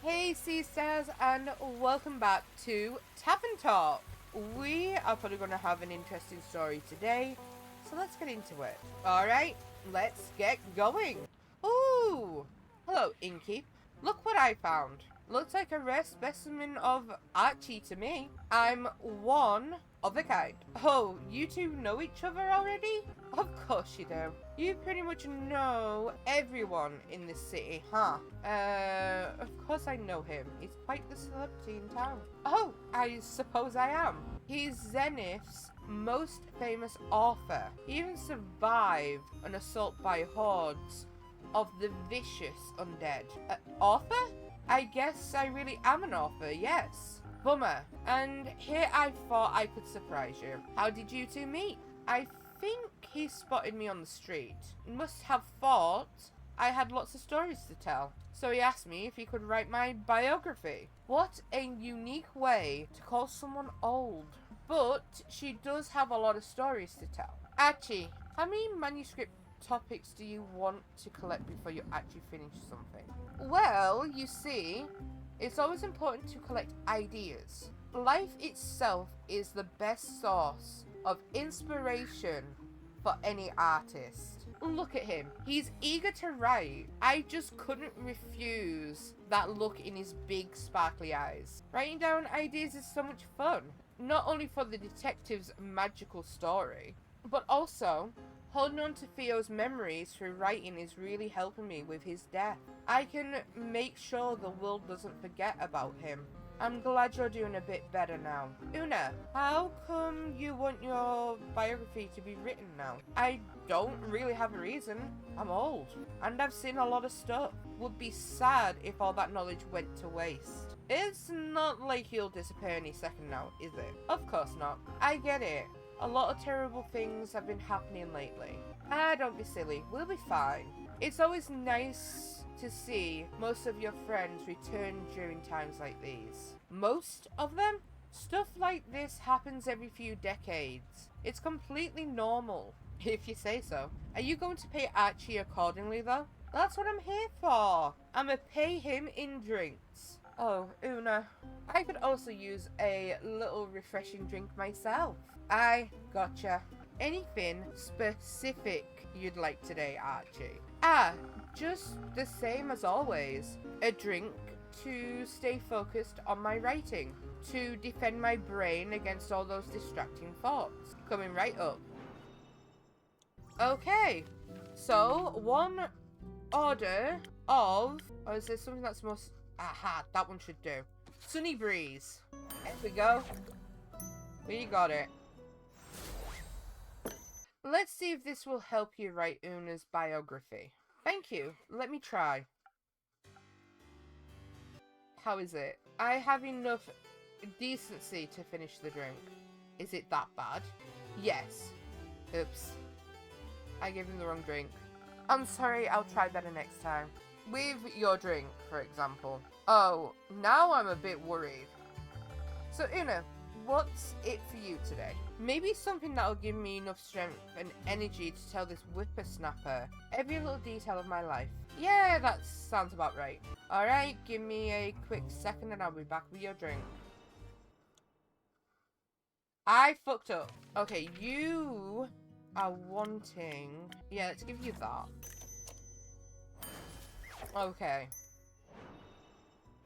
Hey Sea Stars, and welcome back to Tavern Talk. We are probably going to have an interesting story today, so let's get into it. Alright, let's get going. Ooh! Hello, Inky. Look what I found. Looks like a rare specimen of Archie to me. I'm one of a kind. Oh, you two know each other already? Of course you do. You pretty much know everyone in this city, huh? Of course I know him. He's quite the celebrity in town. Oh, I suppose I am. He's Zenith's most famous author. He even survived an assault by hordes of the vicious undead. Author? I guess I really am an author, yes. Bummer. And here I thought I could surprise you. How did you two meet? I think he spotted me on the street. Must have thought I had lots of stories to tell. So he asked me if he could write my biography. What a unique way to call someone old. But she does have a lot of stories to tell. Archie, how many manuscript topics do you want to collect before you actually finish something? Well, you see, it's always important to collect ideas. Life itself is the best source of inspiration for any artist. Look at him. He's eager to write. I just couldn't refuse that look in his big sparkly eyes. Writing down ideas is so much fun. Not only for the detective's magical story, but also holding on to Theo's memories through writing is really helping me with his death. I can make sure the world doesn't forget about him. I'm glad you're doing a bit better now. Una, how come you want your biography to be written now? I don't really have a reason. I'm old, and I've seen a lot of stuff. Would be sad if all that knowledge went to waste. It's not like you'll disappear any second now, is it? Of course not. I get it. A lot of terrible things have been happening lately. Don't be silly. We'll be fine. It's always nice to see most of your friends return during times like these. Most of them? Stuff like this happens every few decades. It's completely normal, if you say so. Are you going to pay Archie accordingly, though? That's what I'm here for. I'ma pay him in drinks. Oh, Una, I could also use a little refreshing drink myself. I gotcha. Anything specific you'd like today, Archie? Just the same as always. A drink to stay focused on my writing, to defend my brain against all those distracting thoughts. Coming right up. Okay, so one order of... Oh, is there something that's most... Aha, that one should do. Sunny Breeze. There we go. We got it. Let's see if this will help you write Una's biography. Thank you. Let me try. How is it? I have enough decency to finish the drink. Is it that bad? Yes. Oops. I gave him the wrong drink. I'm sorry, I'll try better next time. With your drink, for example. Oh, now I'm a bit worried. So, Una, what's it for you today? Maybe something that'll give me enough strength and energy to tell this whippersnapper every little detail of my life. Yeah, that sounds about right. Alright, give me a quick second and I'll be back with your drink. I fucked up. Okay, you are wanting... Yeah, let's give you that. Okay.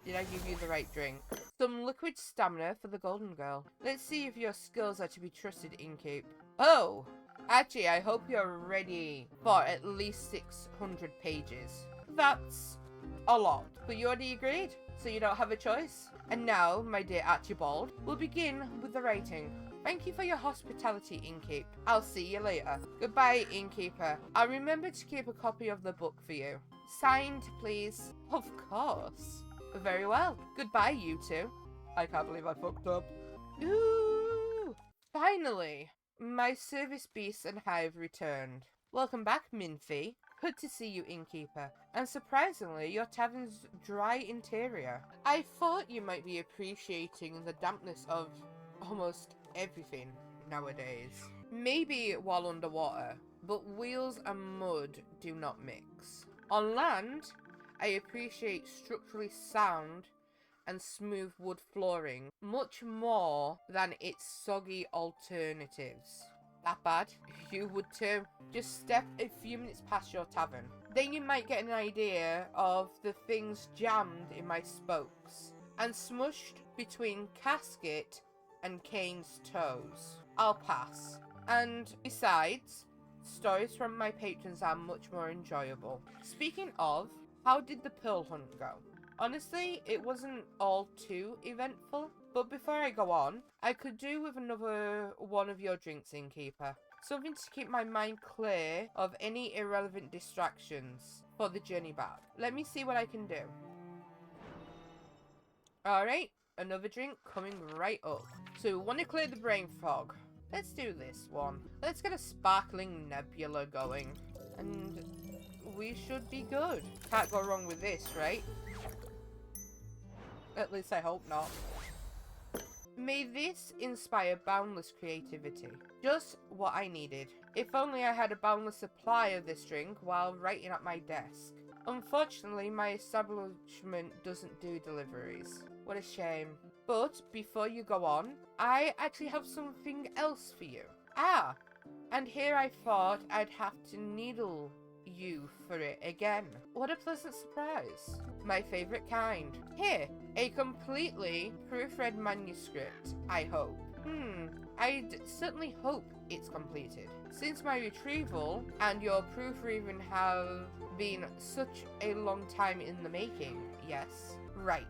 Did I give you the right drink? Some liquid stamina for the golden girl. Let's see if your skills are to be trusted, Inkeep. Oh! Actually, I hope you're ready for at least 600 pages. That's a lot. But you already agreed, so you don't have a choice. And now, my dear Archibald, we'll begin with the writing. Thank you for your hospitality, Inkeep. I'll see you later. Goodbye, Innkeeper. I'll remember to keep a copy of the book for you. Signed, please. Of course. Very well. Goodbye, you two. I can't believe I fucked up. Ooh! Finally! My service beasts and hive returned. Welcome back, Minfie. Good to see you, Innkeeper. And surprisingly, your tavern's dry interior. I thought you might be appreciating the dampness of almost everything nowadays. Maybe while underwater, but wheels and mud do not mix. On land, I appreciate structurally sound and smooth wood flooring much more than its soggy alternatives. That bad? You would too. Just step a few minutes past your tavern. Then you might get an idea of the things jammed in my spokes and smushed between Casket and Kane's toes. I'll pass. And besides, stories from my patrons are much more enjoyable. Speaking of, how did the pearl hunt go? Honestly, it wasn't all too eventful, but before I go on, I could do with another one of your drinks, innkeeper. Something to keep my mind clear of any irrelevant distractions for the journey back. Let me see what I can do. Alright, another drink coming right up. So we want to clear the brain fog. Let's do this one. Let's get a sparkling nebula going. And we should be good. Can't go wrong with this, right? At least I hope not. May this inspire boundless creativity. Just what I needed. If only I had a boundless supply of this drink while writing at my desk. Unfortunately, my establishment doesn't do deliveries. What a shame. But before you go on, I actually have something else for you. And here I thought I'd have to needle you for it again. What a pleasant surprise. My favorite kind. Here, a completely proofread manuscript, I hope. I'd certainly hope it's completed. Since my retrieval and your proofreading have been such a long time in the making. Yes, right.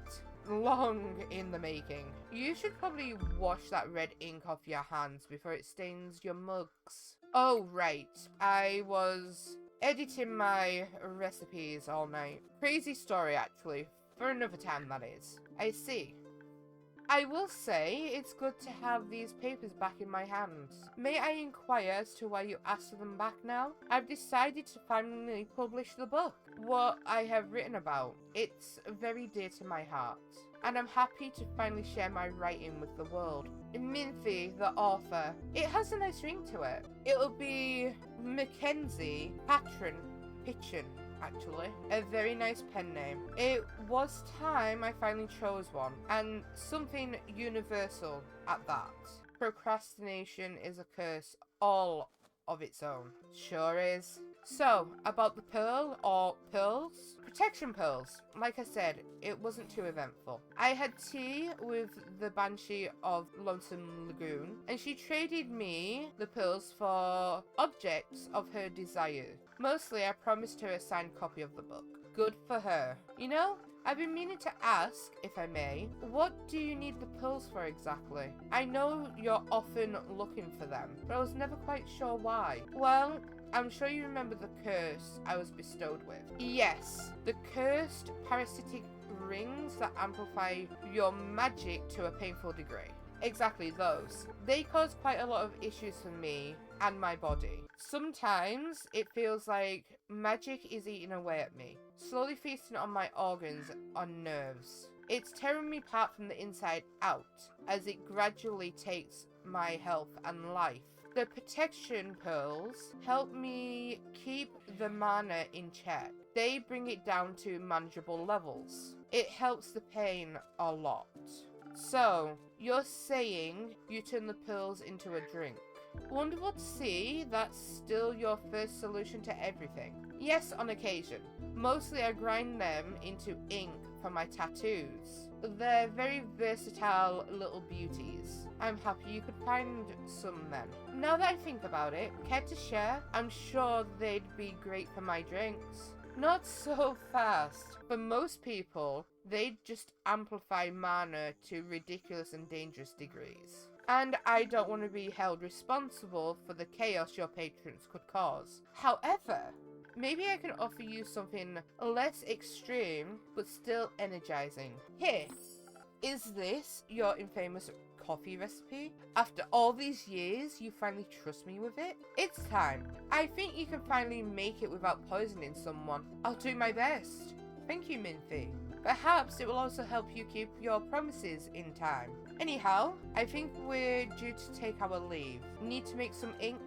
Long in the making. You should probably wash that red ink off your hands before it stains your mugs. Oh, right. I was editing my recipes all night. Crazy story, actually. For another time, that is. I see. I will say it's good to have these papers back in my hands. May I inquire as to why you asked for them back now? I've decided to finally publish the book. What I have written about. It's very dear to my heart. And I'm happy to finally share my writing with the world. Minthy, the author. It has a nice ring to it. It'll be Mackenzie Patron Pitchin. Actually, a very nice pen name. It was time I finally chose one, and something universal at that. Procrastination is a curse all of its own. Sure is. So, about the pearl, or pearls? Protection pearls. Like I said, it wasn't too eventful. I had tea with the Banshee of Lonesome Lagoon, and she traded me the pearls for objects of her desire. Mostly, I promised her a signed copy of the book. Good for her. You know, I've been meaning to ask, if I may, what do you need the pearls for exactly? I know you're often looking for them, but I was never quite sure why. Well, I'm sure you remember the curse I was bestowed with. Yes, the cursed parasitic rings that amplify your magic to a painful degree. Exactly those. They cause quite a lot of issues for me and my body. Sometimes it feels like magic is eating away at me, slowly feasting on my organs, on nerves. It's tearing me apart from the inside out as it gradually takes my health and life. The protection pearls help me keep the mana in check. They bring it down to manageable levels. It helps the pain a lot. So, you're saying you turn the pearls into a drink. Wonderful to see that's still your first solution to everything. Yes, on occasion. Mostly I grind them into ink for my tattoos. They're very versatile little beauties. I'm happy you could find some then. Now that I think about it, care to share? I'm sure they'd be great for my drinks. Not so fast. For most people, they just amplify mana to ridiculous and dangerous degrees. And I don't want to be held responsible for the chaos your patrons could cause. However, maybe I can offer you something less extreme, but still energizing. Here, is this your infamous coffee recipe? After all these years, you finally trust me with it? It's time. I think you can finally make it without poisoning someone. I'll do my best. Thank you, Minthy. Perhaps it will also help you keep your promises in time. Anyhow, I think we're due to take our leave. Need to make some ink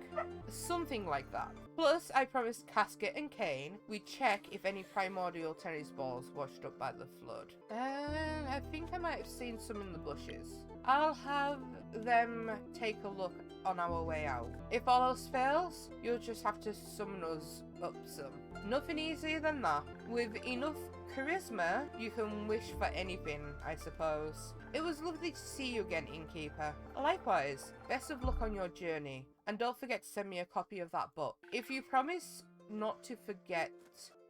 Something like that. Plus, I promised Casket and Kane we'd check if any primordial tennis balls washed up by the flood. I think I might have seen some in the bushes. I'll have them take a look on our way out. If all else fails, you'll just have to summon us up some. Nothing easier than that. With enough charisma, you can wish for anything, I suppose. It was lovely to see you again, Innkeeper. Likewise, best of luck on your journey. And don't forget to send me a copy of that book. If you promise not to forget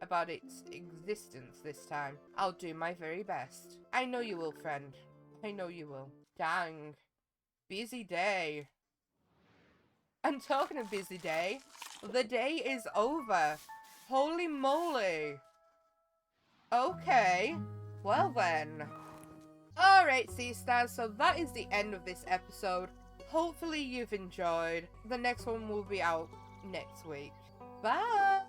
about its existence this time, I'll do my very best. I know you will, friend. I know you will. Dang. Busy day. And talking of busy day, the day is over. Holy moly. Okay. Well then. Alright, Sea Stars, so that is the end of this episode. Hopefully you've enjoyed. The next one will be out next week. Bye!